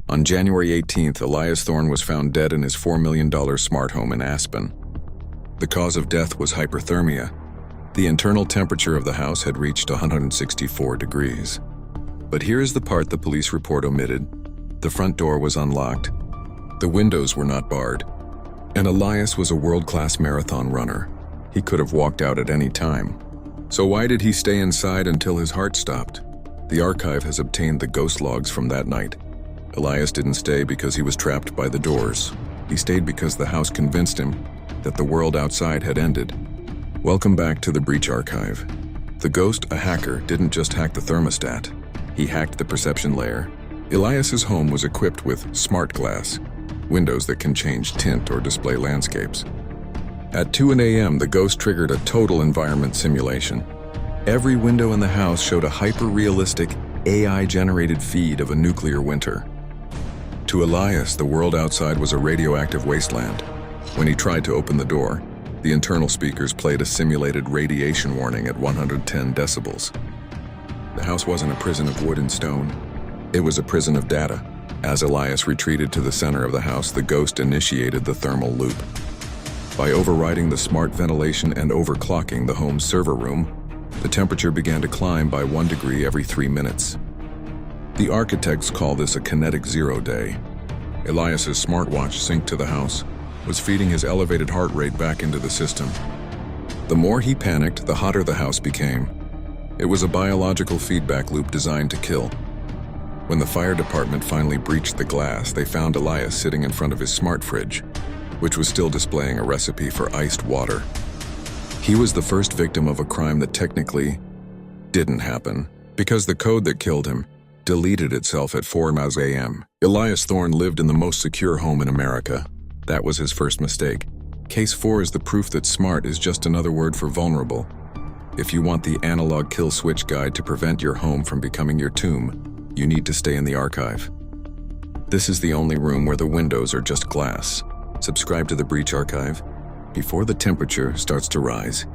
On January 18th, Elias Thorne was found dead in his $4 million smart home in Aspen. The cause of death was hyperthermia. The internal temperature of the house had reached 164 degrees. But here is the part the police report omitted. The front door was unlocked. The windows were not barred. And Elias was a world-class marathon runner. He could have walked out at any time. So why did he stay inside until his heart stopped? The archive has obtained the ghost logs from that night. Elias didn't stay because he was trapped by the doors. He stayed because the house convinced him that the world outside had ended. Welcome back to the Breach Archive. The ghost, a hacker, didn't just hack the thermostat. He hacked the perception layer. Elias's home was equipped with smart glass, windows that can change tint or display landscapes. At 2 a.m., the ghost triggered a total environment simulation. Every window in the house showed a hyper-realistic, AI-generated feed of a nuclear winter. To Elias, the world outside was a radioactive wasteland. When he tried to open the door, the internal speakers played a simulated radiation warning at 110 decibels. The house wasn't a prison of wood and stone. It was a prison of data. As Elias retreated to the center of the house, the ghost initiated the thermal loop. By overriding the smart ventilation and overclocking the home's server room, the temperature began to climb by 1 degree every 3 minutes. The architects call this a Kinetic Zero-Day. Elias's smartwatch synced to the house was feeding his elevated heart rate back into the system. The more he panicked, the hotter the house became. It was a biological feedback loop designed to kill. When the fire department finally breached the glass, they found Elias sitting in front of his smart fridge, which was still displaying a recipe for iced water. He was the first victim of a crime that technically didn't happen, because the code that killed him deleted itself at 4 a.m. Elias Thorne lived in the most secure home in America. That was his first mistake. Case 4 is the proof that smart is just another word for vulnerable. If you want the analog kill switch guide to prevent your home from becoming your tomb, you need to stay in the archive. This is the only room where the windows are just glass. Subscribe to the Breach Archive before the temperature starts to rise.